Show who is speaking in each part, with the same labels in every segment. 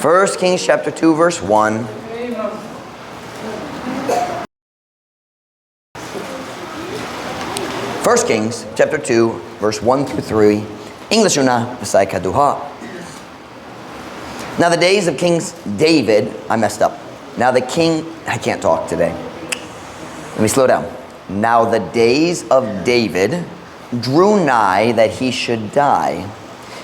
Speaker 1: 1 Kings chapter 2, verse 1. First Kings chapter 2, verse 1 through 3. English una, Pasay kaduha. Now the days of King David, I messed up. I can't talk today. Let me slow down. Now the days of David drew nigh that he should die.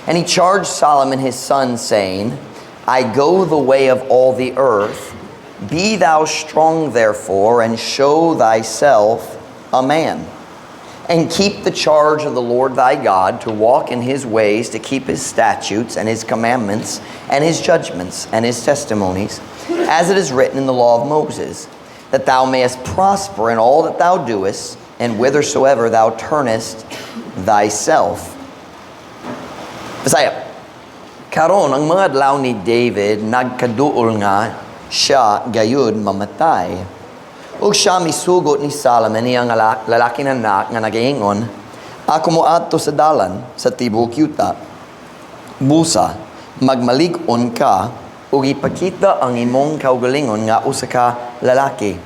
Speaker 1: And he charged Solomon his son, saying, I go the way of all the earth. Be thou strong therefore, and show thyself a man. And keep the charge of the Lord thy God, to walk in his ways, to keep his statutes and his commandments and his judgments and his testimonies, as it is written in the law of Moses, that thou mayest prosper in all that thou doest, and whithersoever thou turnest thyself. Bisaya. Karon ang mga adlaw ni David nagkaduol nga siya gayud mamatay. Ug siya misugot ni Solomon iyang lalaki na anak nga nagaingon, ako mo adto sa dalan sa tibok yuta. Busa, magmalig-on ka ug ipakita ang imong kaugalingon nga usa ka lalaki.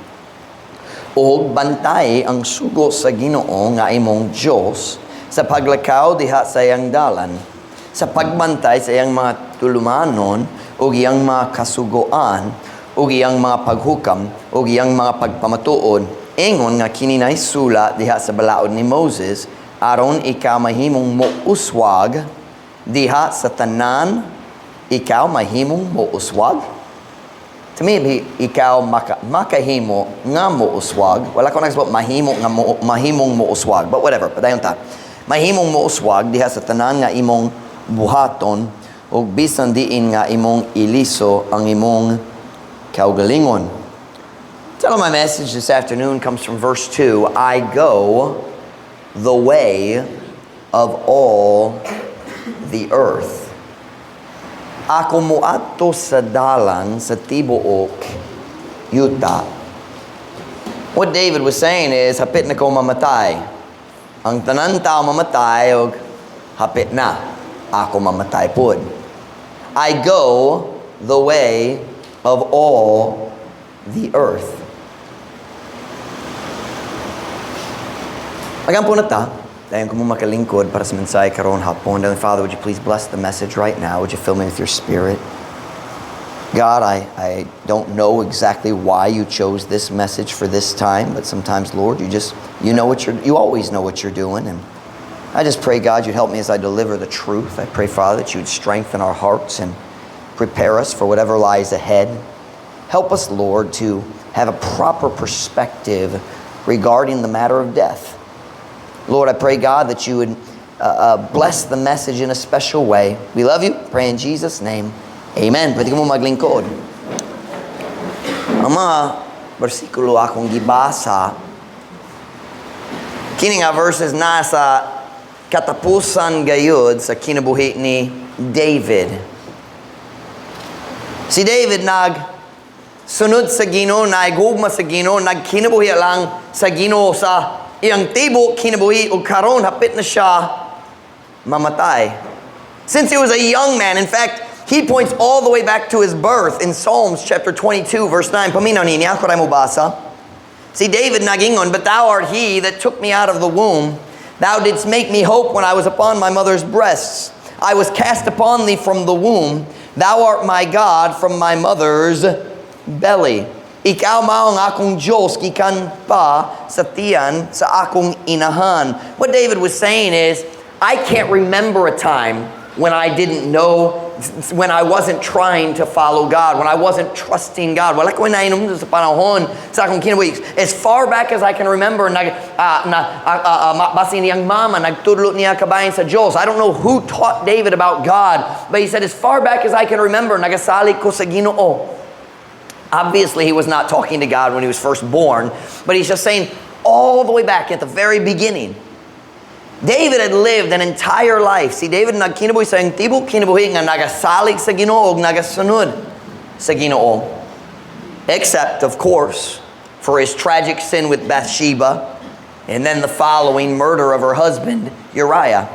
Speaker 1: Ug bantay ang sugo sa Ginoo nga imong Dios sa paglakaw diha sa iyang dalan, sa pagbantay sa iyang mga tulumanon ug iyang mga kasugoan ug iyang mga paghukam ug iyang mga pagpamatuod, ingon nga kini naisula diha sa balaod ni Moses, aron ikaw mahimong mouswag diha sa tanan. Ikaw mahimong mouswag? To me, ikaw makahimo nga mouswag. Wala ko nagsabot mahimong mouswag, but whatever, padayon ta. Mahimong mouswag diha sa tanan nga imong buhaton ug bisan diin nga imong iliso ang imong kaugalingon. Title of my message this afternoon comes from verse 2. I go the way of all the earth. Ako moadto sa dalan sa tibuok yuta. What David was saying is, hapit na ko mamatay. Ang tanan tao mamatay ug hapit na ako mamatay pod. I go the way of all the earth. Magampo na ta. Dayon ko mo makalingkod para sa mensahe karon hapon. Father, would you please bless the message right now? Would you fill me with your spirit? God, I don't know exactly why you chose this message for this time, but sometimes, Lord, you always know what you're doing. And I just pray, God, you'd help me as I deliver the truth. I pray, Father, that you'd strengthen our hearts and prepare us for whatever lies ahead. Help us, Lord, to have a proper perspective regarding the matter of death. Lord, I pray, God, that you would bless the message in a special way. We love you. Pray in Jesus' name. Amen. Pwede mo maglingkod. Ang mga versikulo akong gibasa, kini nga verses nasa katapusan gayud sa kinabuhi ni David. Si David sunod sa Ginoo, naigugma sa Ginoo, nagkinabuhi lang sa Ginoo sa iyang tibok kinabuhi ug karon hapit na siya mamatay. Since he was a young man, in fact, he points all the way back to his birth in Psalms chapter 22 verse 9. Paminaw niya, ako rin mo basa. Si David nagingon, but thou art he that took me out of the womb. Thou didst make me hope when I was upon my mother's breasts. I was cast upon thee from the womb. Thou art my God from my mother's belly. Ikaw mao ang akong Diyos, gikan pa sa tiyan sa akong inahan. What David was saying is, I can't remember a time when I didn't know, when I wasn't trying to follow God, when I wasn't trusting God. Wala ko inainom sa panahon sa akong kinabuhi. As far back as I can remember, basi niyang mama, nagtudlo niya kabayan sa Diyos. I don't know who taught David about God, but he said, as far back as I can remember, nagasali ko sa Ginoo. Obviously, he was not talking to God when he was first born, but he's just saying all the way back at the very beginning. David had lived an entire life. Si David nagkinabuhi sa iyang tibok kinabuhi nga nagasalig sa Ginoo ug nagasunod sa Ginoo. Except, of course, for his tragic sin with Bathsheba and then the following murder of her husband, Uriah.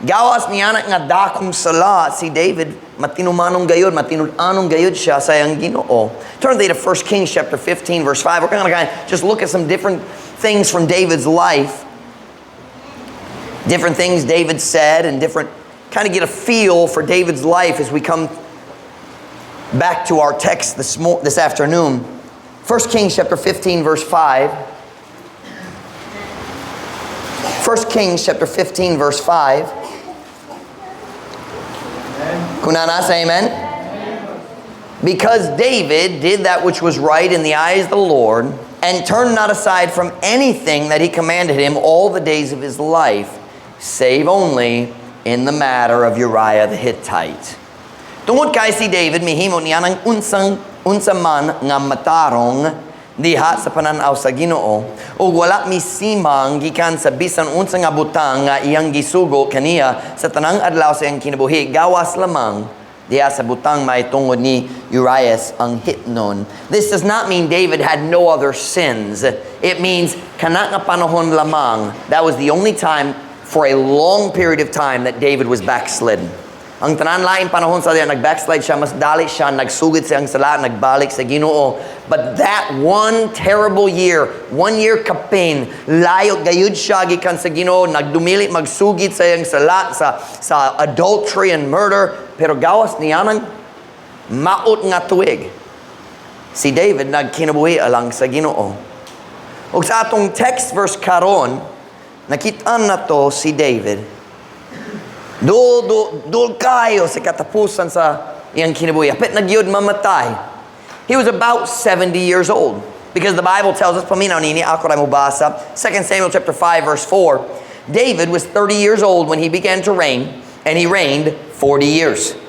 Speaker 1: Gawas niya nga dakong sala si David, matinumanong gayod, matinudanong gayod siya sa iyang Ginoo. Turn to 1 Kings chapter 15 verse 5. We're going to just look at some different things from David's life. Different things David said and different, kind of get a feel for David's life as we come back to our text this afternoon. 1 Kings chapter 15 verse 5. 1 Kings chapter 15 verse 5. Kunana, say amen. Because David did that which was right in the eyes of the Lord, and turned not aside from anything that he commanded him all the days of his life, save only in the matter of Uriah the Hittite. Tungod kay si David, mihimo niya ng unsa man nga matarong diha sa pananaw sa Ginoo, o wala misimang gikan sa bisan unsa nga butang nga iyang gisugo kaniya sa tanang adlaw sa iyang kinabuhi, gawas lamang diha sa butang may tungod ni Uriah ang Hitnon. This does not mean David had no other sins. It means kana nga panahon lamang, that was the only time for a long period of time that David was backslidden. Ang tanan laing panahon sa diya, nag-backslide siya, mas dali siya, nagsugid siyang sala, nagbalik sa Ginoo. But that one terrible year, 1 year kapin, layot gayud siya gikan sa Ginoo, nagdumili, magsugid sa iyang sala, sa adultery and murder. Pero gawas niya ng maot nga tuig. Si David nagkinabuhi alang sa Ginoo. O sa atong text verse karon, nakitaan na to si David. Dul kayo sa katapusan sa iyang kinabuhi. Apit nagyod mamatay. He was about 70 years old. Because the Bible tells us, paminaw nini, ako rin mubasa, 2 Samuel chapter 5 verse 4, David was 30 years old when he began to reign, and he reigned 40 years.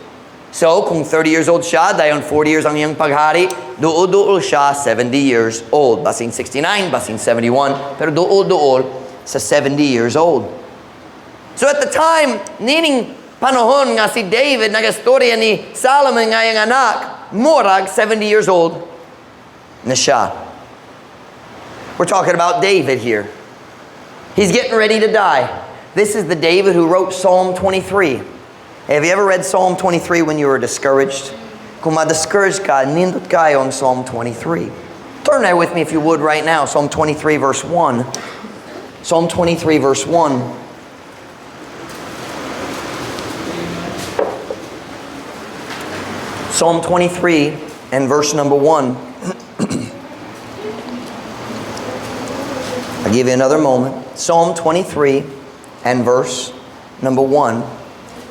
Speaker 1: So, kung 30 years old siya, dayon 40 years ang iyang paghari, duol siya 70 years old. Basin 69, basin 71, pero duol sa 70 years old. So at the time, nining panahon nga si David, nagastorya ni Solomon nga yung anak, murag 70 years old na siya. We're talking about David here. He's getting ready to die. This is the David who wrote Psalm 23. Have you ever read Psalm 23 when you were discouraged? Kung ma-discouraged ka, nindot kayo ang Psalm 23. Turn there with me if you would right now. Psalm 23 verse 1. Psalm 23 verse 1. Psalm 23 and verse number 1. I'll give you another moment. Psalm 23 and verse number 1.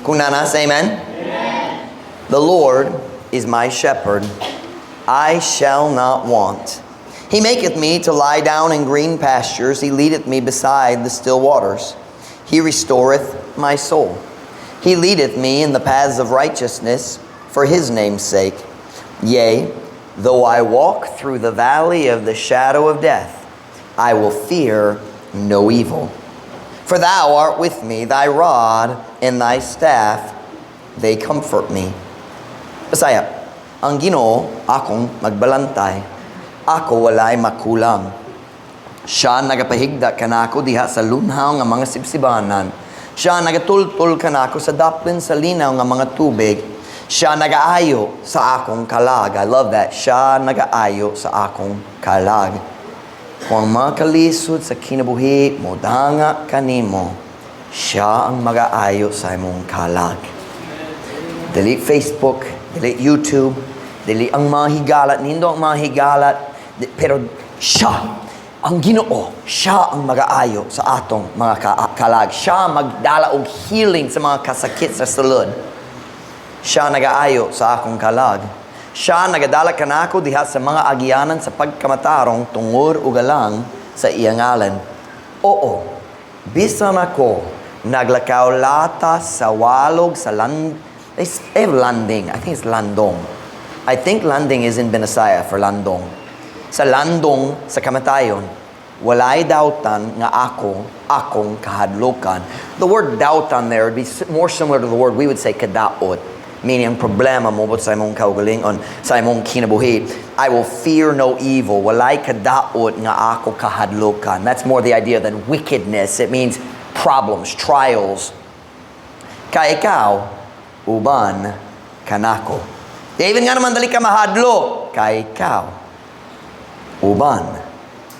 Speaker 1: Kung nanas, amen? Amen. The Lord is my shepherd. I shall not want. He maketh me to lie down in green pastures. He leadeth me beside the still waters. He restoreth my soul. He leadeth me in the paths of righteousness for his name's sake. Yea, though I walk through the valley of the shadow of death, I will fear no evil. For thou art with me, thy rod and thy staff, they comfort me. Bisaya, ang Ginoo akong magbalantay, ako walay makulang. Siya nagapahigda kanako diha sa lunhaw nga mga sibsibanan. Siya nagatultol kanako sa daplin sa linaw nga mga tubig. Siya nagaayo sa akong kalag. I love that. Siya nagaayo sa akong kalag. Kung mga kalisod sa kinabuhi, modanga kanimo, siya ang mag-aayo sa imong kalag. Dili Facebook, dili YouTube, dili ang mga higalat, nindo ang mga higalat, pero siya, ang Ginoo, siya ang mag-aayo sa atong mga kalag. Siya magdala og healing sa mga kasakit sa sulod. Siya nag-aayo sa akong kalag. Siya nagadala kanako diha sa mga agianan sa pagkamatarong tungod ug galang sa iyang ngalan. Oo, bisan ako naglakaw lata sa walog sa landing. I think it's landong. I think landing is in Binasaya for landong. Sa landong sa kamatayon, walay dautan nga akong kahadlokan. The word dautan there would be more similar to the word we would say kadaot. Meaning, ang problema mo sa imong kaugalingon, sa imong kinabuhi, I will fear no evil. Walay kadaot nga ako kahadlokan. That's more the idea than wickedness. It means problems, trials. ka ikaw, uban kanako. David nga naman, dali ka mahadlo, ka ikaw, uban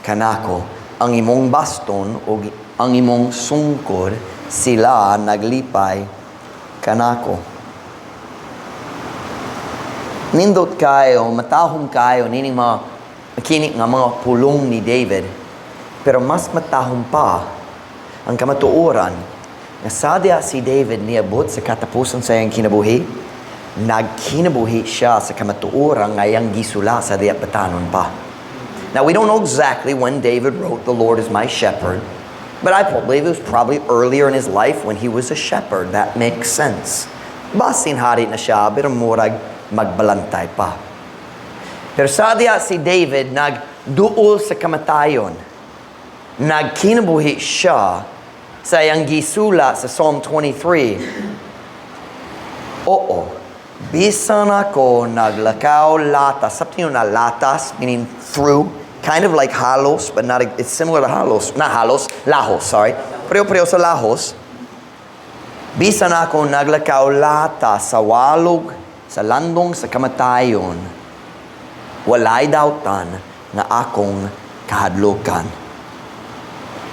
Speaker 1: kanako. Ang imong baston o ang imong sungkod, sila naglipay kanako. Nindot kayo, matahong kayo, nining mga makinig nga mga pulong ni David. Pero mas matahong pa ang kamatuoran na sadya si David niabot sa katapusan sa iyang kinabuhi, nagkinabuhi siya sa kamatuoran nga iyang gisula sa diya batanon pa. Now, we don't know exactly when David wrote, "The Lord is my shepherd," but I believe it was probably earlier in his life when he was a shepherd. That makes sense. Basin hari na siya, pero murag magbalantay pa. Pero sadya si David nagduol sa kamatayon. Nagkinabuhi siya sa iyang gisula sa Psalm 23. Oo, bisan ako naglakaw latas. Something na latas, meaning through. Kind of like halos, but not, it's similar to halos. Not halos, lahos, sorry. Pareho-pareho sa lahos. Bisan ako naglakaw latas sa walog, sa landong sa kamatayon, walay dautan na akong kahadlukan.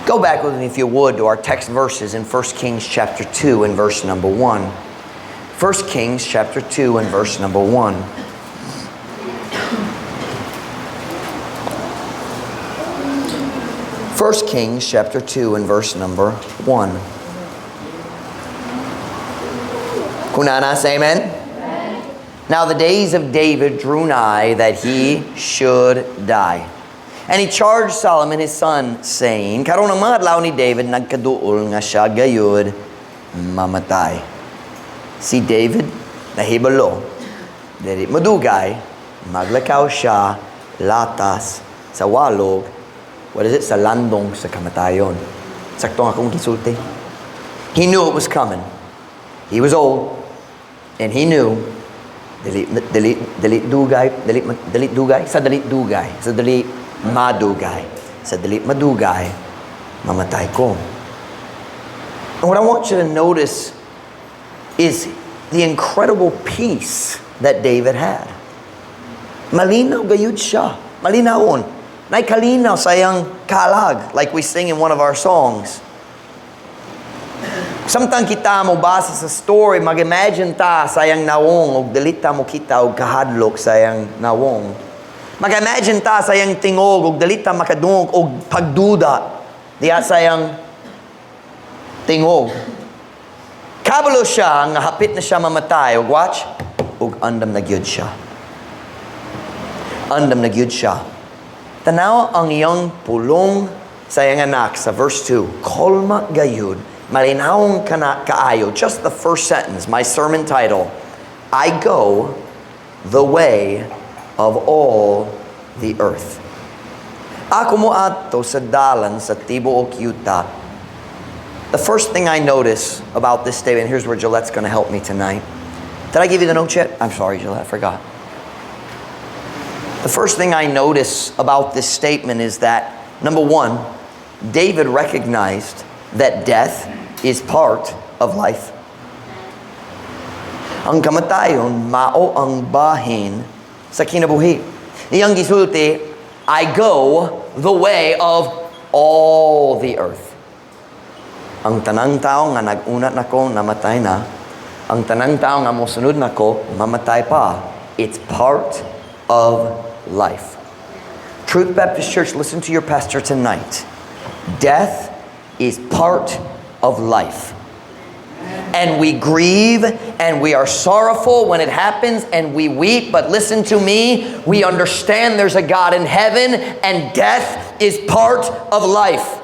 Speaker 1: Go back with me, if you would, to our text verses in 1 Kings chapter 2 and verse number 1. 1 Kings chapter 2 and verse number 1. First Kings chapter 2 and verse number 1. Kunana, say amen? Amen. Now the days of David drew nigh that he should die. And he charged Solomon his son, saying, karon ang mga adlaw ni David nagkaduol nga siya gayud mamatay. Si David nahibalo, dili madugay, maglakaw siya latas sa walog. What is it? Sa landong sa kamatayon. Sakto nga akong gisulti. He knew it was coming. He was old, and he knew dili dugay, sa dili madugay, mamatay ko. And what I want you to notice is the incredible peace that David had. Malinaw gayud siya. Malinawon. Naikalinaw sa iyang kalag, like we sing in one of our songs. Samtang kita mo basa sa story, mag-imagine ta sa iyang nawong, o dalita mo kita o kahadlok sa iyang nawong. Mag-imagine ta sa iyang tingog, o dalita makadungog, o pagduda diya sa iyang tingog. Kabalo siya, nga hapit na siya mamatay, o watch, o andam na gyud siya. Andam na gyud siya. Tanaw ang iyang pulong sa iyang anak sa verse 2. Kolma gayud, malinawong kaayo. Just the first sentence, my sermon title, I go the way of all the earth. Ako mo ato sa dalan sa tibuok yuta. The first thing I notice about this statement, here's where Gillette's going to help me tonight. Did I give you the note yet? I'm sorry, Gillette, I forgot. The first thing I notice about this statement is that, number one, David recognized that death is part of life. Ang kamatayon, mao ang bahin sa kinabuhi. Iyang gisulti, I go the way of all the earth. Ang tanang tao nga nag-unat nako, namatay na. Ang tanang tao nga mosunod nako, mamatay pa. It's part of life. Truth Baptist Church, listen to your pastor tonight. Death is part of life. And we grieve and we are sorrowful when it happens and we weep, but listen to me, we understand there's a God in heaven and death is part of life.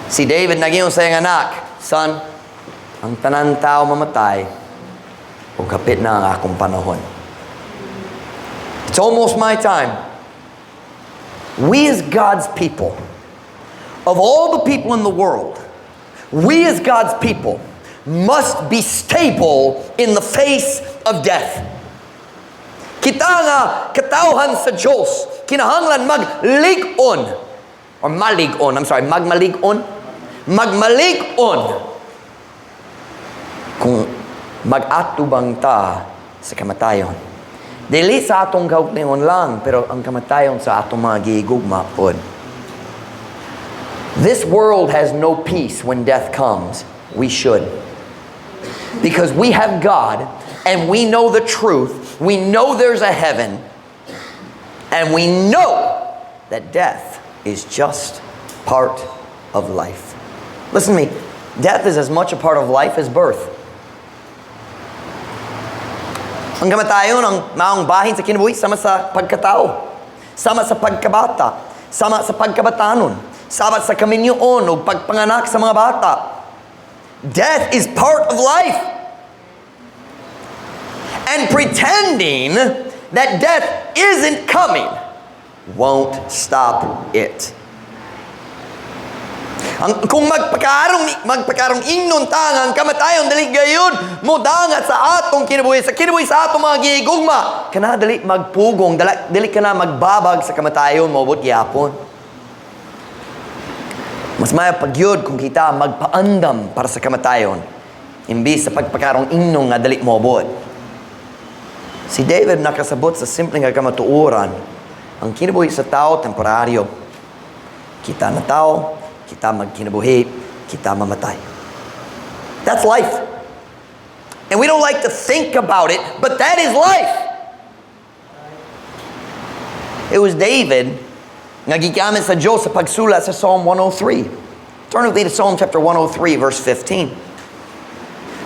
Speaker 1: Si David nagingon sa iyang anak, son, ang tanan tao mamatay, ug kapit na ang akong panahon. It's almost my time. We as God's people, of all the people in the world, we as God's people must be stable in the face of death. Kita nga katawhan sa Diyos, kinahanglan maglig-on, or malig-on, magmalig-on kung mag-atubang ta sa kamatayon. Dili sa atong kaugtingon lang, pero ang kamatayon sa atong mga gigugma pod. This world has no peace when death comes. We should. Because we have God, and we know the truth. We know there's a heaven, and we know that death is just part of life. Listen to me. Death is as much a part of life as birth. Ang kamatayon, ang maong bahin sa kinabuhi, sama sa pagkatao, sama sa pagkabata, sama sa pagkabatanon, sama sa kaminyoon o pagpanganak sa mga bata. Death is part of life. And pretending that death isn't coming won't stop it. Kung magpakarong ingnon tangang kamatayon dali gayon mo dangat sa atong kinabuhi sa atong mga gigugma kana dali magpugong dali kana magbabag sa kamatayon maubot gyapon. Mas maya pagyud kung kita magpaandam para sa kamatayon imbis sa pagpakarong ingnon nga dali moabot. Si David nakasabot sa simpleng nga kamatuoran. Ang kinabuhi sa tao temporaryo. Kita na tao, kita magkinabuhi, kita mamatay. That's life. And we don't like to think about it, but that is life. It was David nga gigamit sa Diyos sa pagsulat sa Psalm 103. Turn with me to Psalm chapter 103 verse 15.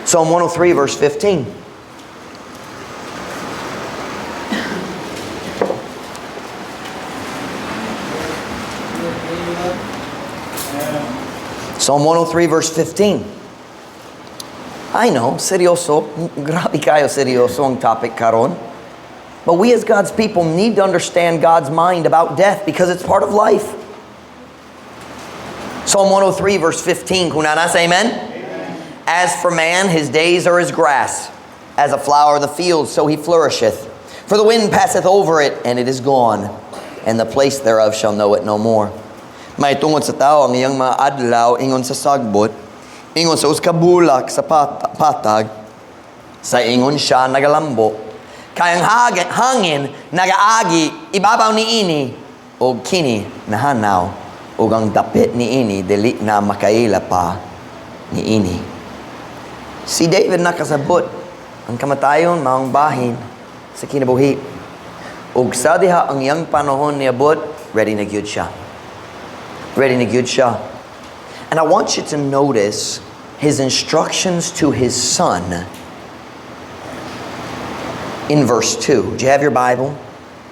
Speaker 1: Psalm 103 verse 15. Psalm 103 verse 15. I know, seryoso. Grabe kayo seryoso ang topic karon. But we as God's people need to understand God's mind about death because it's part of life. Psalm 103 verse 15. Kung nasa, amen? As for man, his days are as grass, as a flower of the field, so he flourisheth. For the wind passeth over it, and it is gone, and the place thereof shall know it no more. May tungod sa tao ang iyang mga adlaw ingon sa sagbot, ingon sa uskabulak sa patag, sa ingon siya nagalambo. Kayang hangin nagaagi ibabaw ni ini o kini nahanaw o ang dapit ni ini dili na makaila pa ni ini. Si David nakasabot ang kamatayon maong bahin sa kinabuhi. Ug sa diha ang iyang panahon niabot, ready na gyud siya. Ready na gyud siya. And I want you to notice his instructions to his son in verse 2. Do you have your Bible?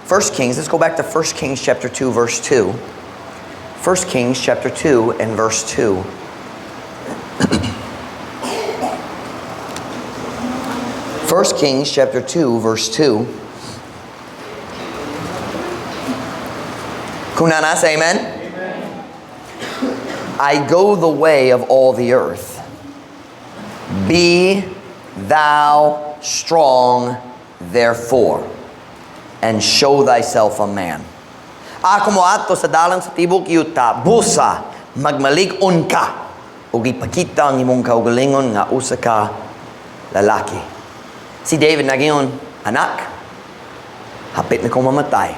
Speaker 1: 1 Kings, let's go back to 1 Kings chapter 2 verse 2. 1 Kings chapter 2 and verse 2. 1 Kings chapter 2 verse 2. Kung nasa, amen? I go the way of all the earth. Be thou strong, therefore, and show thyself a man. Ako mo ato sa dalan sa tibok yuta, busa, magmalig-on ka, ug ipakita ang imong kaugalingon nga usa ka lalaki. Si David nagingon, anak, hapit na kong mamatay.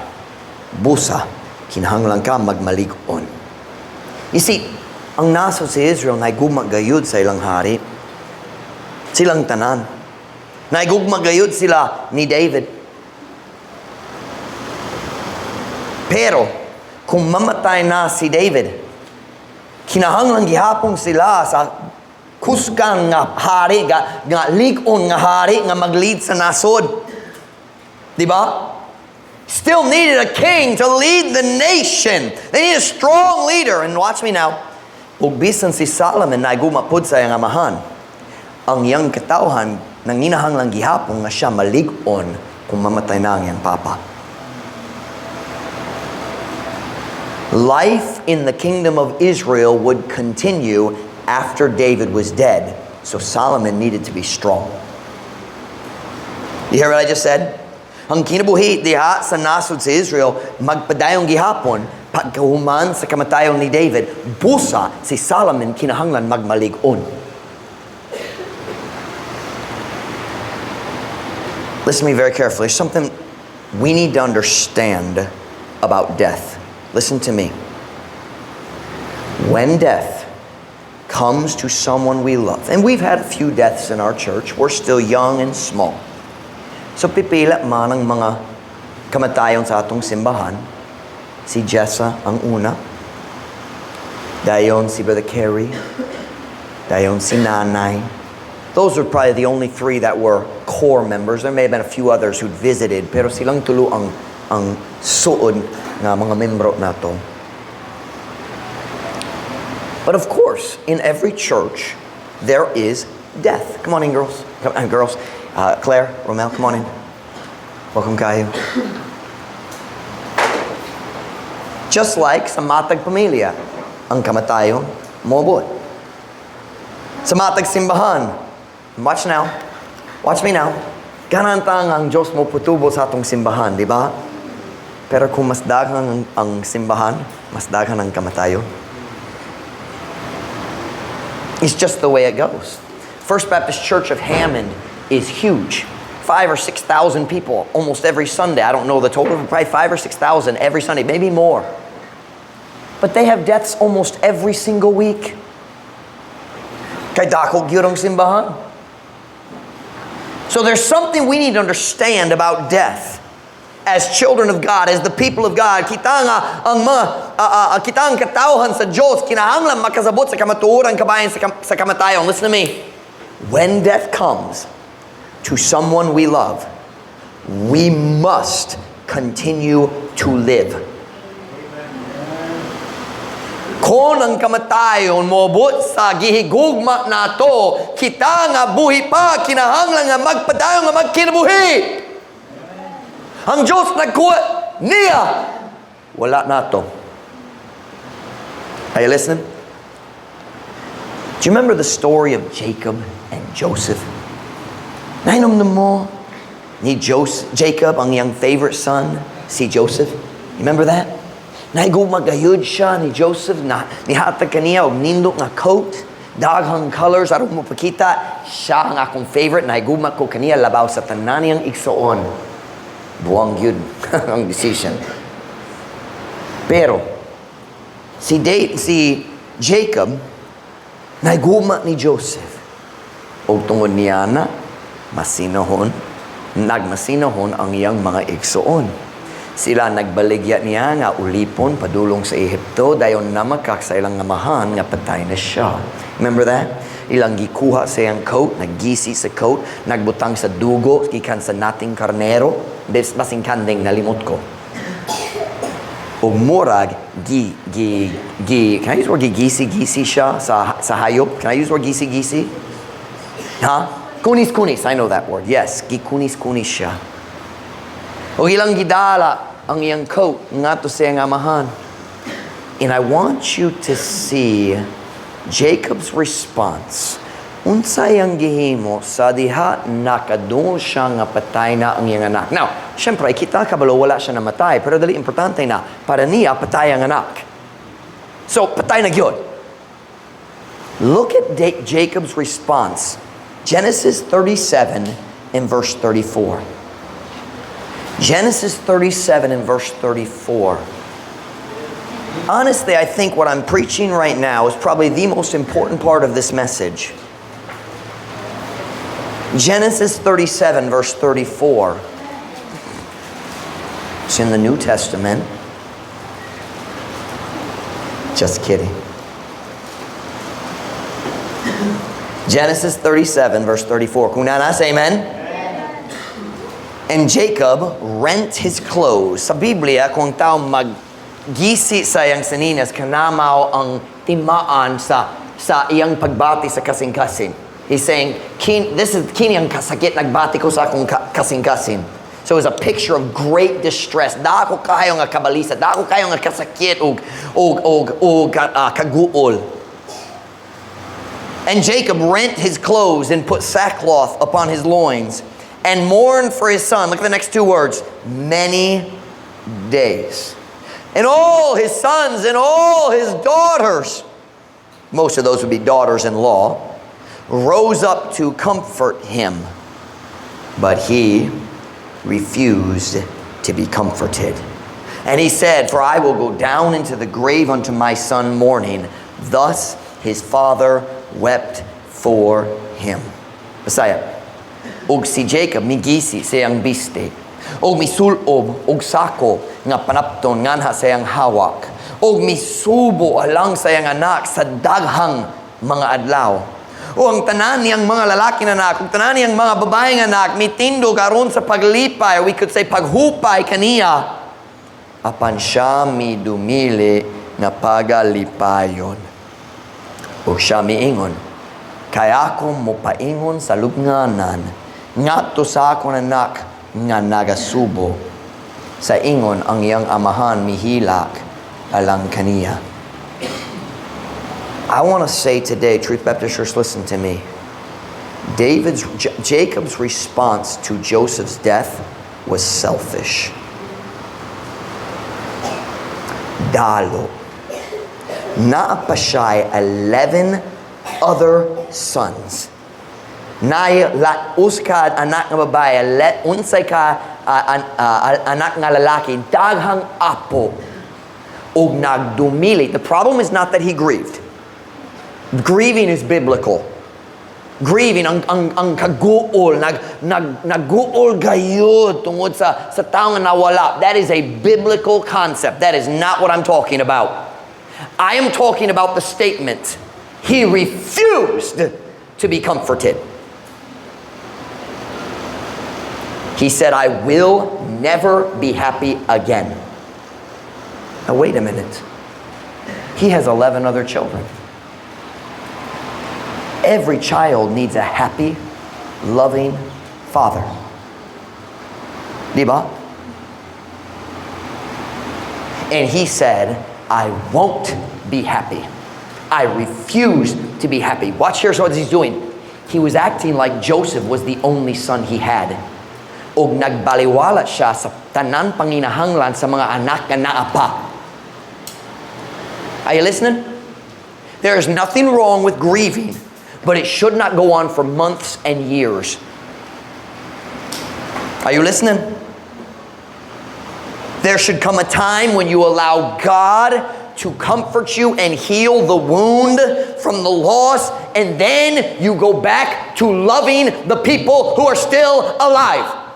Speaker 1: Busa, kinahanglan ka magmalig-on. You see, ang nasod si Israel naigugmagayud sa ilang hari. Silang tanan. Naigugmagayud sila ni David. Pero, kung mamatay na si David, kinahanglan gihapon sila sa kuskan nga hari, nga lig-on nga hari, nga mag-lead sa nasod. Diba? Still needed a king to lead the nation. They need a strong leader. And watch me now. Ug bisan si Solomon na gumapod sa iyang amahan, ang iyang katawhan nanginahanglang gihapon nga siya malig-on kung mamatay na ang iyang papa. Life in the kingdom of Israel would continue after David was dead. So Solomon needed to be strong. You hear what I just said? Ang kinabuhi diha sa nasod sa Israel, magpadayong gihapon, pagkahuman sa kamatayon ni David, busa si Solomon kinahanglan magmalig-on. Listen to me very carefully. There's something we need to understand about death. Listen to me. When death comes to someone we love, and we've had a few deaths in our church, we're still young and small. So pipila man ang mga kamatayon sa atong simbahan. Si Jessa ang una. Dayon si Brother Kerry. Dayon si Nanay. Those are probably the only three that were core members. There may have been a few others who'd visited, pero silang tulo ang suod nga mga membro nato. But of course, in every church, there is death. Come on in, girls. Come on, girls. Claire, Romel, come on in. Welcome kayo. Just like sa matag pamilya, ang kamatayon, mobot. Sa matag simbahan, watch now. Watch me now. Ganantang ang Diyos mo putubo sa atong simbahan, di ba? Pero kung mas daghang ang simbahan, mas daghang ang kamatayon. It's just the way it goes. First Baptist Church of Hammond is huge. 5,000 or 6,000 people almost every Sunday. I don't know the total, probably 5,000 or 6,000 every Sunday, maybe more. But they have deaths almost every single week. Kay dako gyud ang simbahan. So there's something we need to understand about death. As children of God, as the people of God, kita nga ang kita ang katawhan sa Diyos, kinahanglan makasabot sa kamatuoran kabayan sa kamatayon. Listen to me. When death comes to someone we love, we must continue to live. Kung ang kamatayon moabot sa gihigugma nato, kita nga buhi pa, kinahanglan nga magpadayon nga magkinabuhi. Ang Diyos nagkuha niya, wala nato. Are you listening? Do you remember the story of Jacob and Joseph? Nainom na mo ni Jacob, ang iyang favorite son, si Joseph. You remember that? Naigumagayod siya ni Joseph na nihatag kaniya og nindot nga coat, daghang colors, aron mo pakita, siya ang akong favorite, naiguma ko kaniya labaw sa tanan niyang igsoon. Buwang yun ang decision. Pero si Jacob naiguma ni Joseph og tungod niya na nagmasinahon ang iyang mga igsoon. Sila nagbaligya niya nga ulipon padulong sa Ehipto dayon namakak sa ilang amahan nga patay na siya. Remember that? Ilang gikuha sa iyang coat, naggisi sa coat, nagbutang sa dugo gikan sa nating karnero, basing kanding nalimot ko. O murag can I use word gigisi siya sa hayop? Can I use word gisi? Kunis, I know that word. Yes, gikunis siya. O ilang gidala ang iyang coat nga to sa iyang amahan. And I want you to see Jacob's response. Unsay ang gihimo sa diha nakadungol siya nga patay na ang iyang anak. Now, syempre, kita kabalo wala siya namatay, pero dali importante na para niya patay ang anak. So, patay na gyud. Look at Jacob's response. Genesis 37 and verse 34. Genesis 37 and verse 34. Honestly, I think what I'm preaching right now is probably the most important part of this message. Genesis 37 verse 34. It's in the New Testament. Just kidding. Genesis 37 verse 34. Kung nanas, amen? And Jacob rent his clothes. Sa Biblia, kung tao maggisi sa iyang saninas, kanamaw ang timaan sa iyang pagbati sa kasing-kasing. He's saying, kini ang kasakit nagbati ko sa akong kasing-kasing. So it's a picture of great distress. Dako kayo nga kabalisa, dako kayo nga kasakit og kaguol. And Jacob rent his clothes and put sackcloth upon his loins and mourned for his son. Look at the next two words. Many days. And all his sons and all his daughters, most of those would be daughters-in-law, rose up to comfort him. But he refused to be comforted. And he said, for I will go down into the grave unto my son mourning. Thus his father wept for him. Messiah. Og si Jacob migisi sayang biste. Og misulob og sako nga panapton nganha sayang hawak. Og misubo alang sayang anak sa daghang mga adlaw. O ang tanan niyang mga lalaki na anak, o tanan niyang mga babaeng anak, mitindo karon sa paglipay, we could say paghupay kaniya, apan siya mi dumili na pagalipayon. O siya miingon, kaya ako mopaingon sa lubnganan, ngadto sa akong anak nga nagasubo, sa ingon ang iyang amahan mihilak alang kaniya. I want to say today, Truth Baptist Church, listen to me. Jacob's response to Joseph's death was selfish. Dalo. Naapa siya'y 11 other sons. Nay uskad anak nga babae, unsay ka anak nga lalaki, daghang apo, ug nagdumili. The problem is not that he grieved. Grieving is biblical. Grieving ang kaguol, nagguol gayud tungod sa taong nawala. That is a biblical concept. That is not what I'm talking about. I am talking about the statement, he refused to be comforted. He said, I will never be happy again. Now wait a minute. He has 11 other children. Every child needs a happy, loving father. Diba? And he said, I won't be happy. I refuse to be happy. Watch, here's what he's doing. He was acting like Joseph was the only son he had. Og nagbaliwala siya sa tanan panginahanglan sa mga anak nga naapa. Are you listening? There is nothing wrong with grieving, but it should not go on for months and years. Are you listening? There should come a time when you allow God to comfort you and heal the wound from the loss, and then you go back to loving the people who are still alive.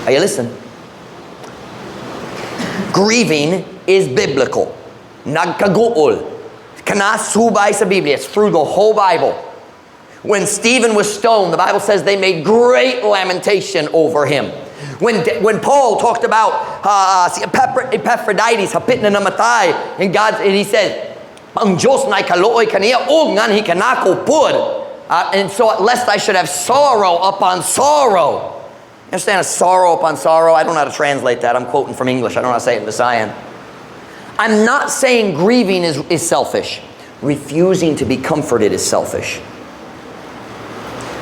Speaker 1: Are you listening? Grieving is biblical. Nagkaguol. Kana subay sa Biblia. It's through the whole Bible. When Stephen was stoned, the Bible says they made great lamentation over him. When Paul talked about Epaphroditus, hapit na namatay, and he said, ang Diyos na'y kalooy kaniya, o ngan hi kanako pud. And so lest I should have sorrow upon sorrow. You understand? A sorrow upon sorrow. I don't know how to translate that. I'm quoting from English. I don't know how to say it in Visayan. I'm not saying grieving is selfish. Refusing to be comforted is selfish.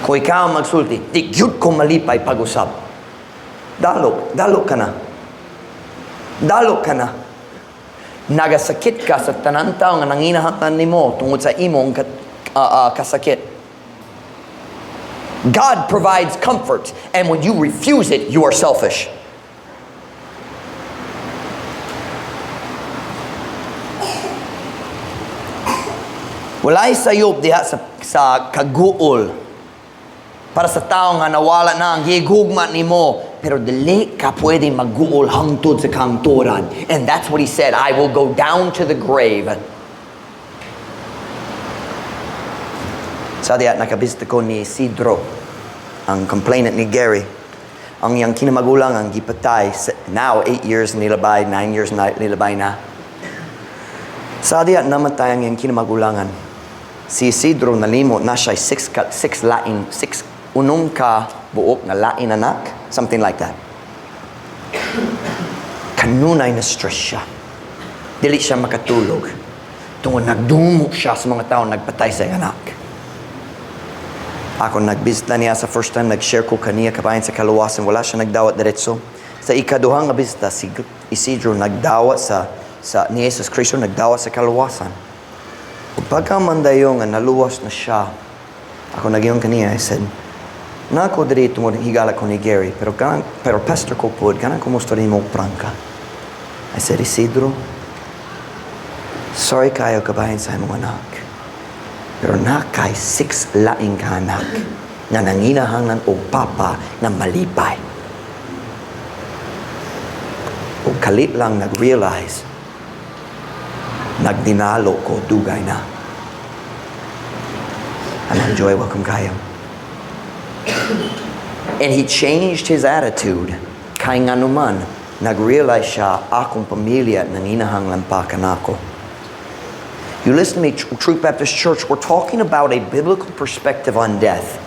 Speaker 1: Kung ikaw magsulti, di gyud ko malipay pag-usap. Dalo ka na. Dalo ka na. Nagasakit ka sa tanan taong nga nanginahanglan nimo tungod sa imong kasakit. God provides comfort, and when you refuse it, you are selfish. Walay sayop diha sa kaguol para sa taong nga nawala na ang higugma nimo, pero dili ka pwede magguol hangtod sa kangturan. And that's what he said, I will go down to the grave. Sa diya nakabisita ko ni Isidro, ang complainant ni Gary. Ang iyang kinamagulang ang gipatay, now 8 years nilabay, 9 years nilabay na. Sa diya namatay ang iyang kinamagulangan. Si Isidro nalimot na siya 6 unong ka buok na lain anak, something like that. Kanunay na stress siya. Dili siya makatulog. Tungod nagdumok siya sa mga tao nagpatay sa anak. Ako nagbisita niya sa first time, nag-share ko kaniya kabayan sa kaluwasan. Wala siya nagdawat diretso. Sa ikaduhang bisita, si Isidro nagdawat ni Jesus Cristo, nagdawat sa kaluwasan. Pagka mandayo nga naluwas na siya, ako nagyong kaniya, I said, Na ko diri tungod higala ko ni Gary, pero pastor ko pod, kanang kumusta rin mo prangka. I said, Isidro, sorry kayo kabahin sa imong anak. Pero nakay 6 laing ka anak nga nanginahangan og papa nga malipay. O kalit lang nag-realize, nagdinalo ko, dugay na. And enjoy welcome kayo. And he changed his attitude. Kay nga naman, nag-realize siya, akong pamilya nanginahanglan pa kanako. You listen to me, Truth Baptist Church, we're talking about a biblical perspective on death.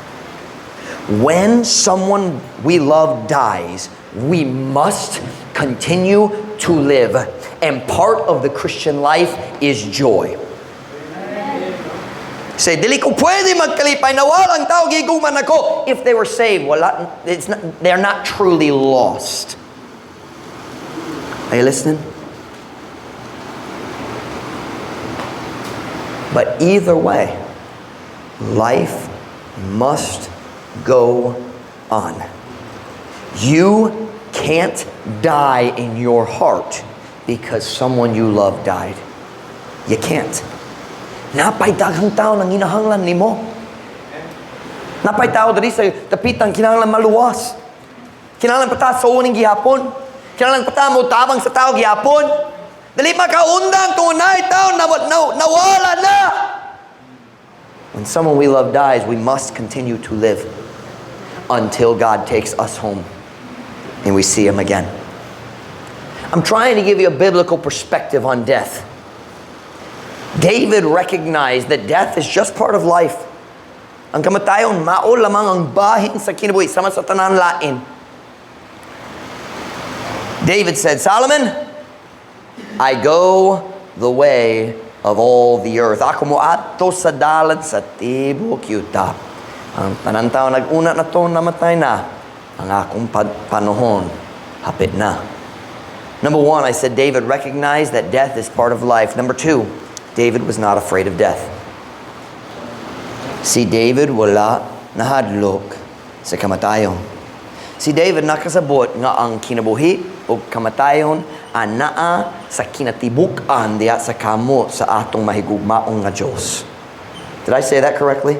Speaker 1: When someone we love dies, we must continue to live. And part of the Christian life is joy. Say, dili ko pwede magkalipay na walang tao giguman ako. If they were saved, they're not truly lost. Are you listening? But either way, life must go on. You can't die in your heart because someone you love died. You can't. Napay daghang tao nang hinahanglan nimo. Napay tao diri sa tapitan kinahanglan maluwas. Kinahanglan pata sa uning gihapon. Kinahanglan pata mo tabang sa tao gihapon. Dali makaundang tunay tao nawala na. When someone we love dies, we must continue to live until God takes us home and we see him again. I'm trying to give you a biblical perspective on death. David recognized that death is just part of life. Ang kamatayon, mao lamang ang bahin sa kinabuhi, sama sa tanan lain. David said, Solomon, I go the way of all the earth. Ako mo ato sa dalan sa tibok yuta. Ang tanan tao nag-una na to, namatay na. Ang akong panahon, hapit na. Number 1, I said David recognized that death is part of life. Number 2, David was not afraid of death. Si David wala nahadlok sa kamatayon. Si David nakasabot nga ang kinabuhi o kamatayon anaa sa kinatibuk-an diya sa kamo sa atong mahigugmaong nga Diyos. Did I say that correctly?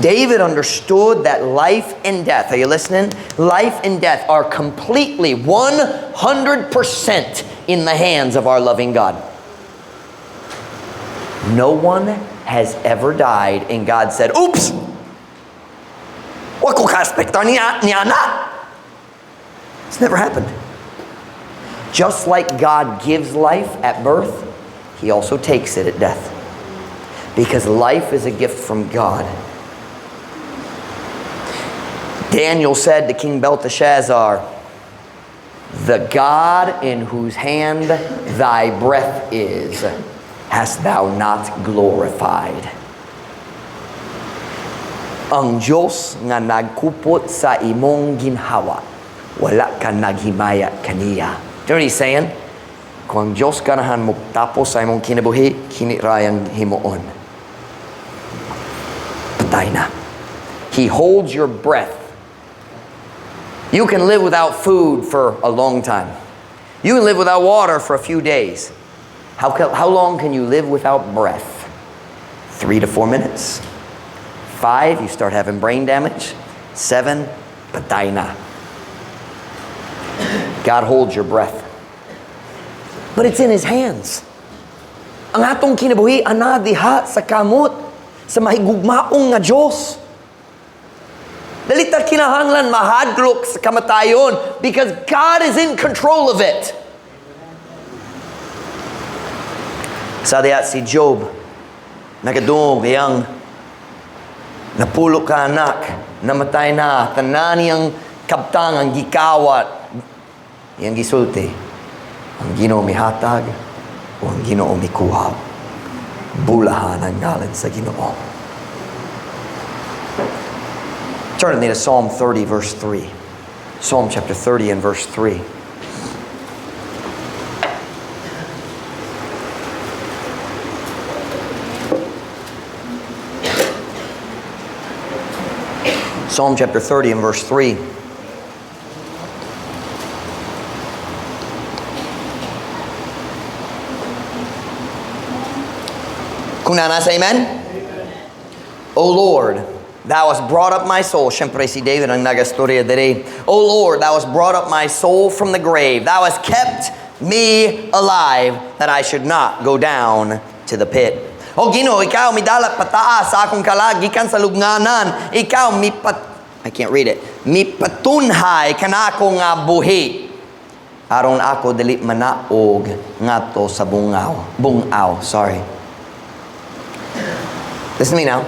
Speaker 1: David understood that life and death, are you listening? Life and death are completely 100% in the hands of our loving God. No one has ever died and God said, oops! Wako ka-aspektar niya na. It's never happened. Just like God gives life at birth, he also takes it at death. Because life is a gift from God. Daniel said to King Belteshazzar, the God in whose hand thy breath is, hast thou not glorified. Ang Diyos nga nagkupot sa imong ginhawa, wala ka naghimaya kaniya. Do you know what he's saying? Kung ang Diyos ganahan mo tapos sa imong kinabuhi, kinirayang himoon. Patay na. He holds your breath. You can live without food for a long time. You can live without water for a few days. How long can you live without breath? 3 to 4 minutes. 5, you start having brain damage. 7, patay na. God holds your breath. But it's in His hands. Ang atong kinabuhi, ana diha sa kamot, sa mahigugmaong nga Diyos. Dalita kinahanglan mahadlok sa kamatayon because God is in control of it. Sa diya si Job, nagadung yang napulo ka anak, namatay na, tanan yang kabtang ang gikawat, yang gisulti, ang Ginoo mihatag o ang Ginoo mikuha. Bulahan ang ngalan sa Ginoo. Turn with me to Psalm 30 verse 3. Psalm chapter 30 and verse 3. Psalm chapter 30 and verse 3. Kung nasa amen? O Lord, thou hast brought up my soul. Siyempre si David ang nagastorya dere. O Lord, thou hast brought up my soul from the grave. Thou hast kept me alive that I should not go down to the pit. O Ginoo, ikaw midala pataas sa akong kalag gikan sa lugnanan. Ikaw I can't read it. Mipatunhay kanako nga buhi. Aron ako dili manaog ngadto sa bungaw. Sorry. Listen to me now.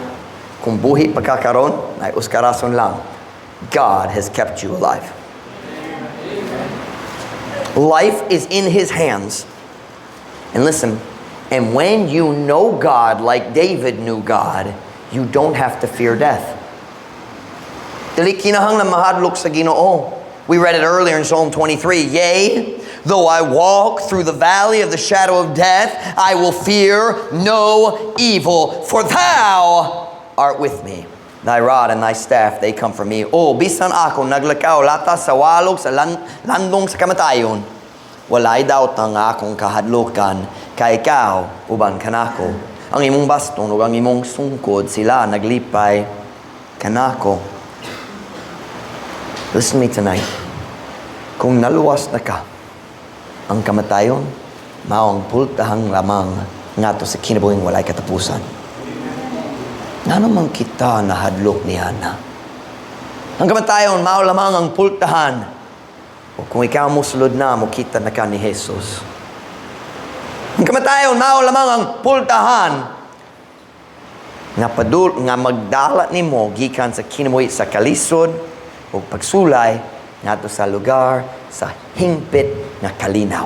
Speaker 1: Kung buhi pagkakaroon, ay uskarason lang. God has kept you alive. Life is in His hands. And listen, and when you know God like David knew God, you don't have to fear death. Dili kinahang na mahadlok sa Ginoo. We read it earlier in Psalm 23. Yea, though I walk through the valley of the shadow of death, I will fear no evil, for thou art with me. Thy rod and thy staff, they comfort me. Oh, bisan ako naglakaw latas sa walog sa landong sa kamatayon. Walay daw ang akong kahadlokan, kay ikaw uban kanako. Ang imong baston ug ang imong sungkod sila naglipay kanako. Listen to me tonight. Kung naluwas na ka, ang kamatayon, maong pultahang lamang ngato sa kinabuhing walay katapusan. Nga naman kita nahadlok ni Hana. Ang kamatayon, mao lamang ang pultahan. O kung ikaw musulod na, mukita na ka ni Jesus. Ang kamatayon, mao lamang ang pultahan. Nga magdala ni mo, gikan sa kinabuhi sa kalisod, o pagsulay, ngato sa lugar, sa hingpit na kalinaw.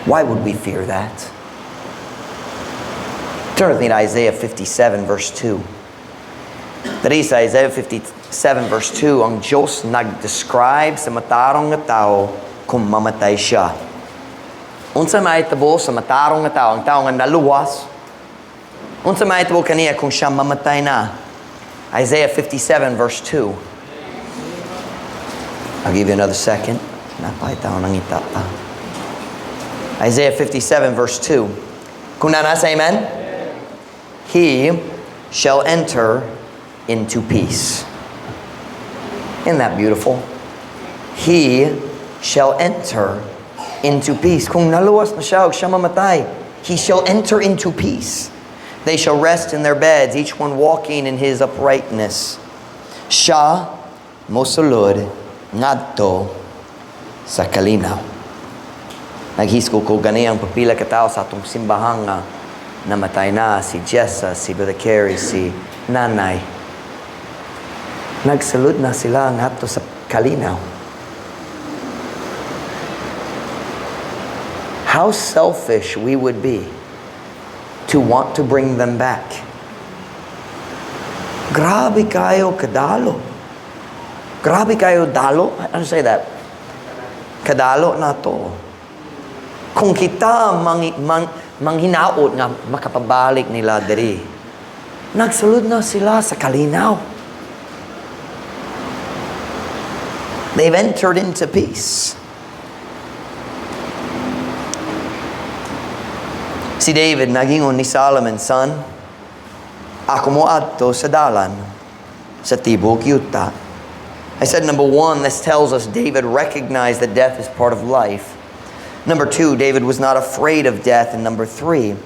Speaker 1: Why would we fear that? Turn with me to Isaiah 57 verse 2. Dali sa Isaiah 57 verse 2, ang Diyos nag-describe sa matarong nga tao kung mamatay siya. Unsa mahitabo sa matarong nga tao, ang tao nga naluwas, unsa mahitabo kaniya kung siya mamatay na? Isaiah 57 verse 2. I'll give you another second. Napakita ko ng ita pa. Isaiah 57 verse 2. Kung nasa amen? He shall enter into peace. Isn't that beautiful? He shall enter into peace. Kung naluwas na siya o siya mamatay, he shall enter into peace. They shall rest in their beds, each one walking in his uprightness. Siya mosulod ngadto sa kalinaw. Naghisko ko gani ang papila ka tao sa atong simbahang nga namatay na si Jessa, si Brother Carey, si Nanay. Nagsalud na sila ngadto sa kalinaw. How selfish we would be to want to bring them back. Grabe kayo kadalo. Grabe kayo dalo. Ano say that? Kadalo na to. Kung kita manghinaot nga makapabalik nila diri, nagsulod na sila sa kalinaw. They've entered into peace. Si David nagingon ni Solomon, son, ako mo adto sa dalan sa tibok yuta. I said, number one, this tells us David recognized that death is part of life. Number two, David was not afraid of death. And number three,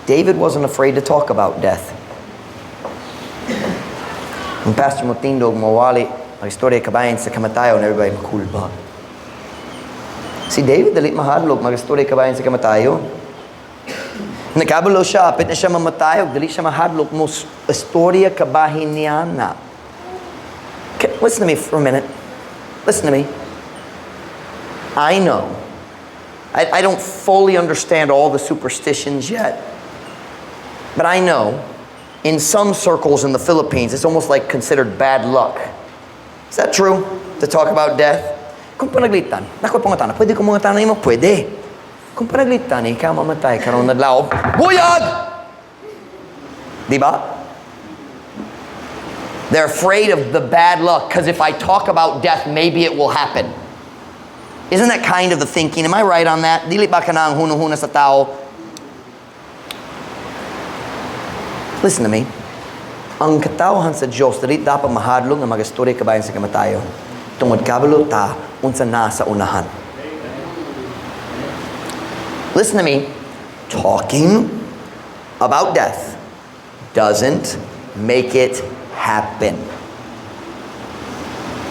Speaker 1: David wasn't afraid to talk about death. When Pastor Mutindog mawali ang istorya kabayan sa kamatayon, everybody makulba. Si David dalit mahadlok mag-istorya kabayan sa kamatayon. Nakabalo siya, apit na siya mamatay, dali siya mahadlok mo istorya kabahin niya na. Listen to me for a minute. Listen to me. I know. I don't fully understand all the superstitions yet. But I know in some circles in the Philippines, it's almost like considered bad luck. Is that true? To talk about death? Kung panaglitan, naku pangatana, pwede kung mga tanay mo, pwede. Kung panaglitan, ikaw mamatay, karoon nadlaw, buyag! Diba? They're afraid of the bad luck because if I talk about death, maybe it will happen. Isn't that kind of the thinking? Am I right on that? Dili ba ka na ang huna-huna sa tao? Listen to me. Ang katawhan sa Diyos, dili dapat mahadlong na magastorya kabayan sa kamatayon. Tungod kabalo ta, unsa na sa unahan. Listen to me. Talking about death doesn't make it happen.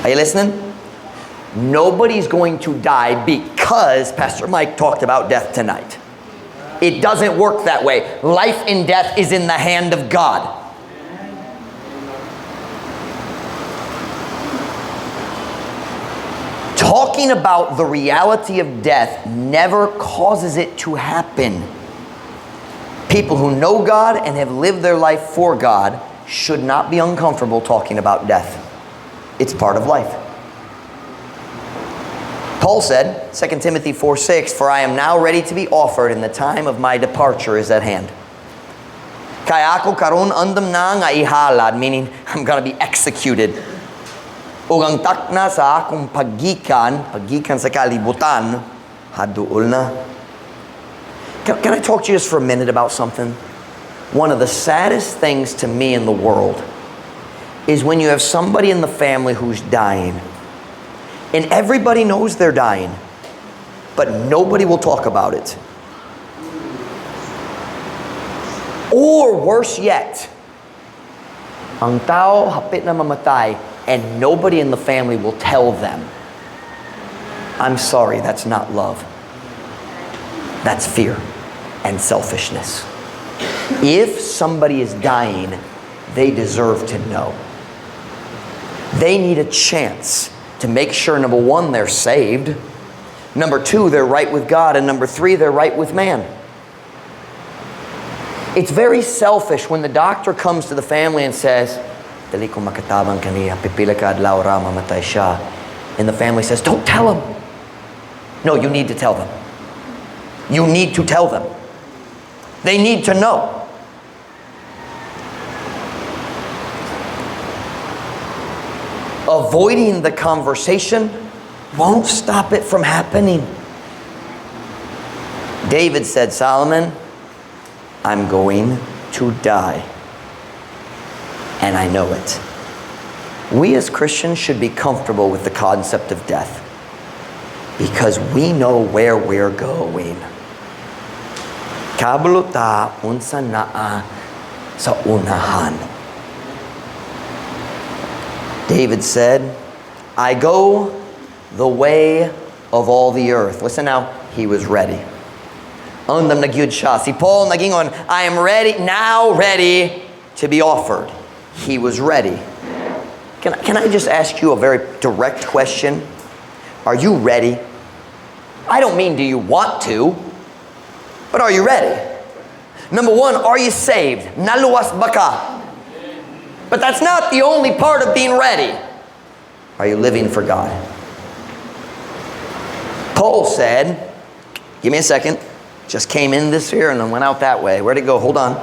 Speaker 1: Are you listening? Nobody's going to die because Pastor Mike talked about death tonight. It doesn't work that way. Life and death is in the hand of God. Talking about the reality of death never causes it to happen. People who know God and have lived their life for God should not be uncomfortable talking about death. It's part of life. Paul said, 2 Timothy 4:6, "For I am now ready to be offered, and the time of my departure is at hand." Kaya ako karon andam na nga ihalad, meaning I'm going to be executed. Ug ang takna sa akong paggikan sa kalibutan, haduol na. Can I talk to you just for a minute about something? One of the saddest things to me in the world is when you have somebody in the family who's dying. And everybody knows they're dying, but nobody will talk about it. Or worse yet, ang tao hapit na mamatay and nobody in the family will tell them. I'm sorry, that's not love. That's fear and selfishness. If somebody is dying, they deserve to know. They need a chance to make sure, number one, they're saved. Number two, they're right with God. And number three, they're right with man. It's very selfish when the doctor comes to the family and says, "Dali ko makatabang kaniya, pipila ka adlaw ra mamatay siya." And the family says, "Don't tell him." No, you need to tell them. You need to tell them. They need to know. Avoiding the conversation won't stop it from happening. David said, "Solomon, I'm going to die, and I know it." We as Christians should be comfortable with the concept of death because we know where we're going. Kabalo ta unsa naa sa unahan. David said, "I go the way of all the earth." Listen now, he was ready. Andam nagyud siya. Si Paul nagingon, "I am ready, now ready to be offered." He was ready. Can I just ask you a very direct question? Are you ready? I don't mean do you want to, but are you ready? Number one, are you saved? Naluwas baka? But that's not the only part of being ready. Are you living for God? Paul said, give me a second, just came in this here and then went out that way. Where'd it go? Hold on.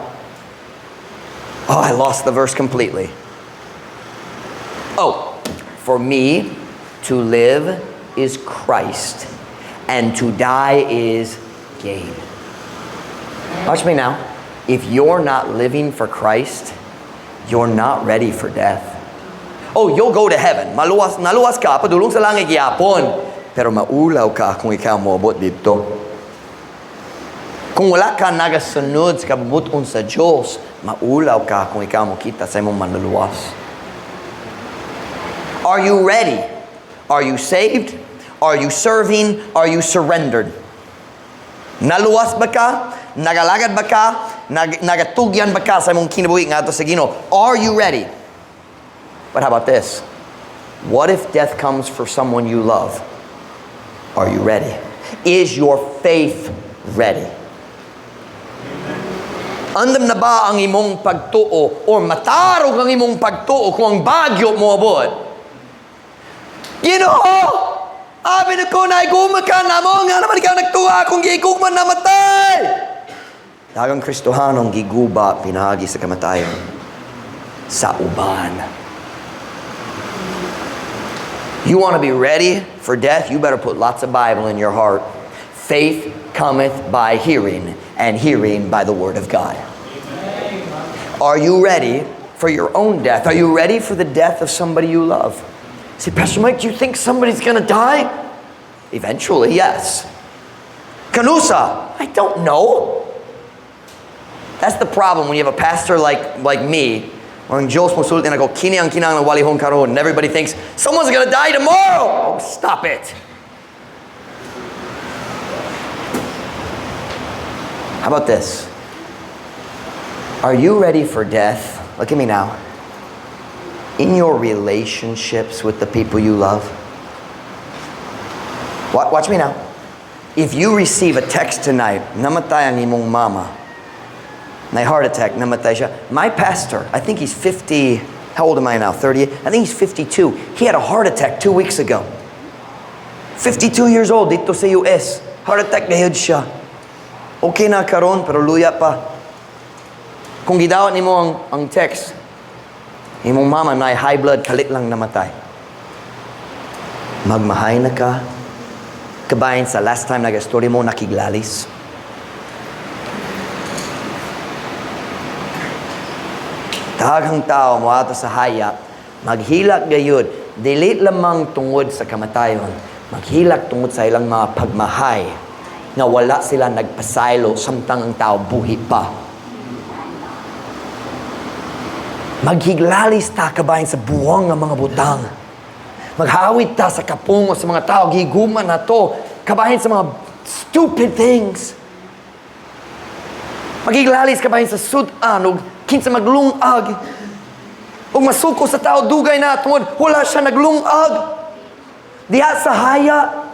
Speaker 1: Oh, I lost the verse completely. Oh, for me to live is Christ, and to die is gain. Watch me now. If you're not living for Christ, you're not ready for death. Oh, you'll go to heaven. Naluwas ka, padulong sa langit yapon. Pero maulaw ka kung ikaw moabot dito. Kung wala ka nagasunod sa kabubuton sa Diyos, maulaw ka kung ikaw mo kita sa imong manluluwas. Are you ready? Are you saved? Are you serving? Are you surrendered? Naluwas ba ka? Nagalagad ba ka? Nagatugyan ba ka sa imong kinabuhi nga ato sa Ginoo? Are you ready? But how about this? What if death comes for someone you love? Are you ready? Is your faith ready? Andam na ba ang imong pagtuo or matarog ang imong pagtuo kung ang bagyo mo abot? Ginoo! Abi na ko na iguma ka na mo nga naman ikaw nagtuwa kung gigugman namatay! Dagang Kristohanong giguba pinagi sa kamatayon sa uban. You want to be ready for death? You better put lots of Bible in your heart. Faith cometh by hearing, and hearing by the word of God. Are you ready for your own death? Are you ready for the death of somebody you love? Say, Pastor Mike, do you think somebody's going to die? Eventually, yes. Kanusa? I don't know. That's the problem when you have a pastor like me. Ang Diyos mo sulti na ko, kini ang kinang ng walihong karon. And everybody thinks, someone's going to die tomorrow. Oh, stop it. How about this? Are you ready for death? Look at me now. In your relationships with the people you love. Watch me now. If you receive a text tonight, namatay ang imong mama. My heart attack, namatay siya. My pastor, I think he's 50, how old am I now, 38? I think he's 52. He had a heart attack 2 weeks ago. 52 years old, dito sa US. Heart attack gayud siya. Okay na karon, pero luya pa. Kung gidawat nimo ang text, imong mama na high blood, kalit lang namatay. Magmahay na ka. Kabayan sa last time nag-story mo, nakiglalis. Daghang tao mo ato sa hayat, maghilak gayud, dili lamang tungod sa kamatayon, maghilak tungod sa ilang mga pagmahay, na wala sila nagpasaylo samtang ang tao buhi pa. Maghiglalis ta kabayan sa buwang ng mga butang. Maghawid ta sa kapungo sa mga tao, giguman na to, kabayan sa mga stupid things. Maghiglalis kabayan sa sudan, o kinsa maglungag. O masuko sa tao, dugay na tungod, wala siya naglungag. Diha sa haya,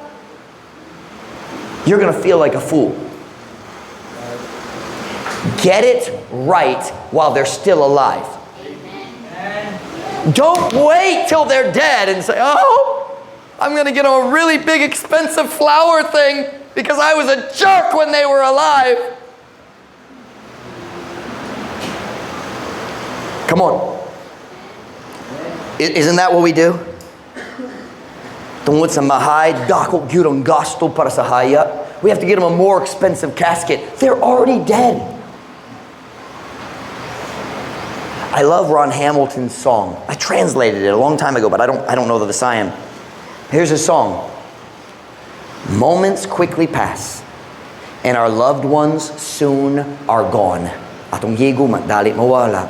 Speaker 1: you're gonna feel like a fool. Get it right while they're still alive. Don't wait till they're dead and say, oh, I'm going to get a really big expensive flower thing because I was a jerk when they were alive. Come on. Isn't that what we do? Tungod sa mahay, dako gyud ang gasto para sa haya. We have to get them a more expensive casket. They're already dead. I love Ron Hamilton's song. I translated it a long time ago, but I don't know the Siam. Here's his song. Moments quickly pass, and our loved ones soon are gone. Atong giguman, dali mawala.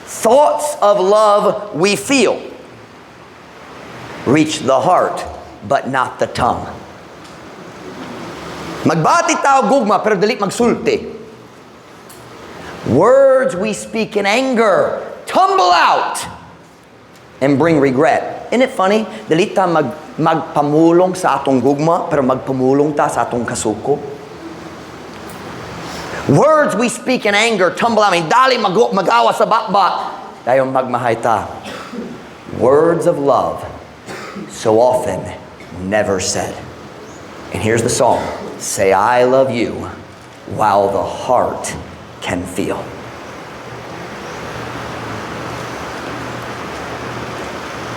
Speaker 1: Thoughts of love we feel reach the heart, but not the tongue. Magbati tao gugma, pero dali magsulti. Words we speak in anger tumble out and bring regret. Isn't it funny? Dili ta magpamulong sa atong gugma, pero magpamulong ta sa atong kasuko. Words we speak in anger tumble out. Dali magawa sa bakbak. Dayon magmahay ta. Words of love so often never said. And here's the song. Say I love you while the heart can feel.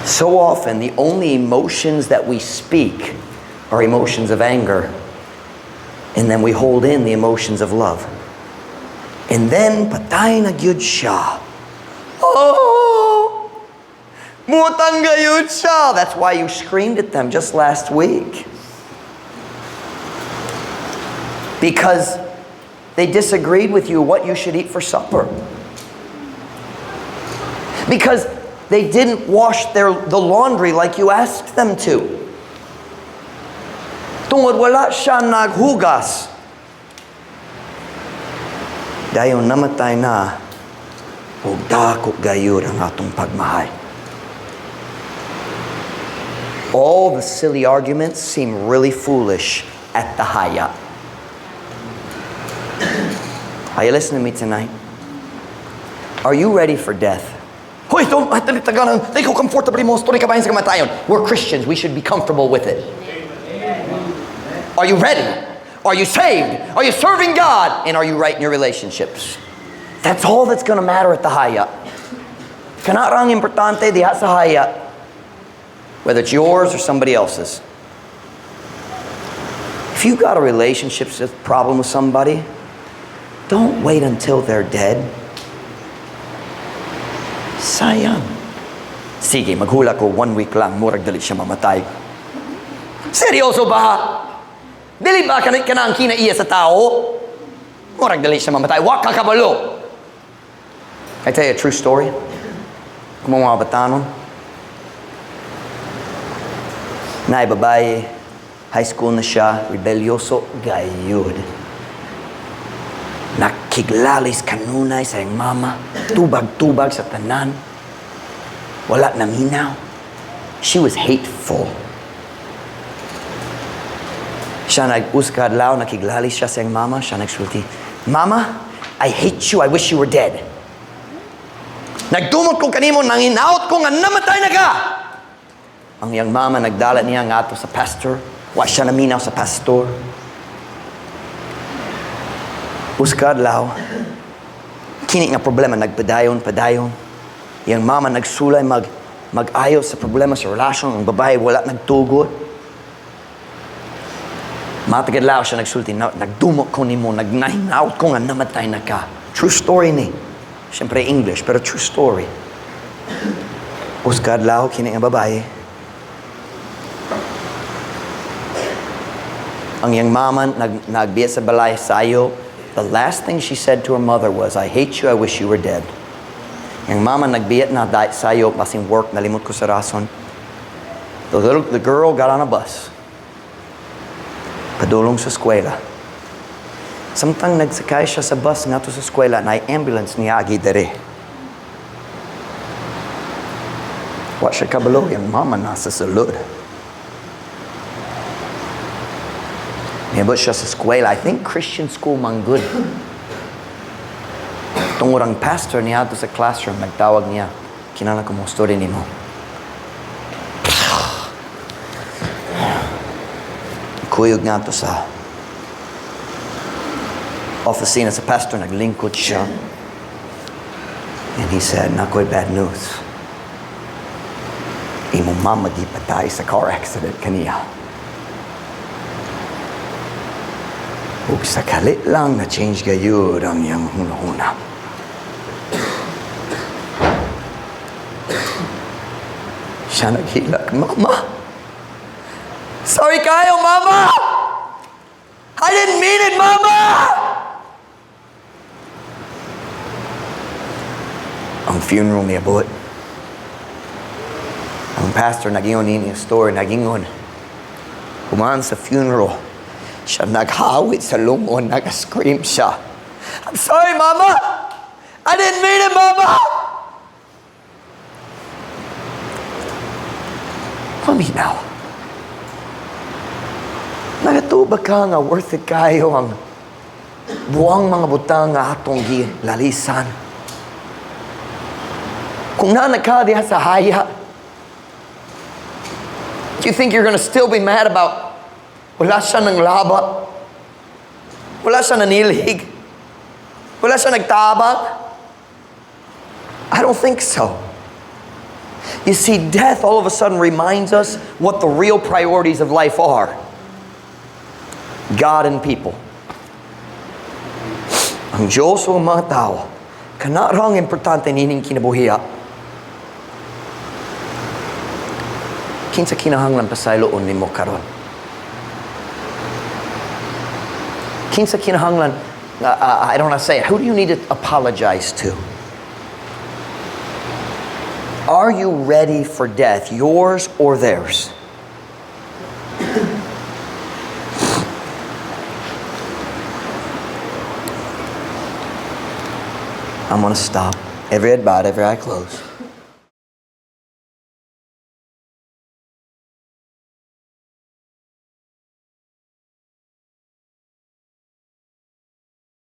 Speaker 1: So often, the only emotions that we speak are emotions of anger. And then we hold in the emotions of love. And then, patay na gyud siya. Oh! Mutang gayud siya. That's why you screamed at them just last week. Because they disagreed with you what you should eat for supper. Because they didn't wash the laundry like you asked them to. Tungod wala siya naghugas. Dayon namatay na, ug dako gayud ang atong pagmahay. All the silly arguments seem really foolish at the haya. Are you listening to me tonight? Are you ready for death? Hoy, don't they go comfortably mo story ka bayan sa kamatayon. We're Christians, we should be comfortable with it. Are you ready? Are you saved? Are you serving God? And are you right in your relationships? That's all that's going to matter at the haya. Kana rang importante diha sa haya. whether it's yours or somebody else's. If you've got a relationship problem with somebody, don't wait until they're dead. Sayang. Sige, maghula ko 1 week lang, murag dali siya mamatay. Seryoso ba? Dili ba ka na ang kinaiya sa tao? Murag dali siya mamatay. Wak ka kabalo. I tell you a true story. Kung mga batanon. Na babae, high school na siya, rebelyoso, gayud. Nakiglalis kanunay sa iyang mama, tubag-tubag sa tanan. Wala na minaw. She was hateful. Siya nag-uskad lao, nakiglalis siya sa iyang mama, siya nagsulti, Mama, I hate you, I wish you were dead. Nagdumot ko kanimo, nanginaot ko nga namatay na ka. Ang iyang mama nagdala niya nga ato sa pastor. Wa siya naminaw sa pastor. Uskad lao. Kini nga problema nagpadayon. Iyang mama nagsulay mag-ayos sa problema sa relasyon. Ang babae wala nagtugot. Matagad lao siya nagsulti. Nagdumot ko nimo, nagnahinaot ko nga namatay na ka. True story ni. Siyempre English, pero true story. Uskad lao kini nga babae. Ang iyang mama nagbiya sa balay sayo. The last thing she said to her mother was, I hate you, I wish you were dead. Ang mama nagbiyat na sayo, basing work, nalimot ko sa rason. The girl got on a bus. Padulong sa eskwela. Samtang nagsakay siya sa bus nga to sa eskwela, na ambulance niya agi dere. Wa siya kabalo, yung mama nasa sulod. Niyabot siya sa eskwela. I think Christian school man good. Tungurang pastor niya to sa classroom, nagtawag niya. Kinala ko mo story ni mo. Kuyog nga to sa oficina sa pastor, naglingkod siya. And he said, nakoy bad news. Imong mama di patay sa car accident kaniya. Ug sa kalit lang na change gayud ang iyang hunahuna. Siya naghilak, Mama! Sorry kayo, Mama! I didn't mean it, Mama! Ang funeral niya buot. Ang pastor nagingon niya story, nagingon. Kumaan sa funeral, siya naghawit sa lungon, nag-scream siya. I'm sorry, Mama! I didn't mean it, Mama! Paminaw. Nagatubag ka nga worth it kayo ang buwang mga butang nga atong gilalisan. Kung nanag diha sa haya, do you think you're gonna still be mad about wala siya ng laba? Wala siya nanilhig? Wala siya nagtabang? I don't think so. You see, death all of a sudden reminds us what the real priorities of life are. God and people. Ang Diyos o mga tao, kanarang importante nining kinabuhiya. Kinsa kinahanglan pasayloon nimo karon? Kinsa kinahanglan, I don't want to say it, who do you need to apologize to? Are you ready for death, yours or theirs? I'm going to stop. Every head bowed, every eye closed.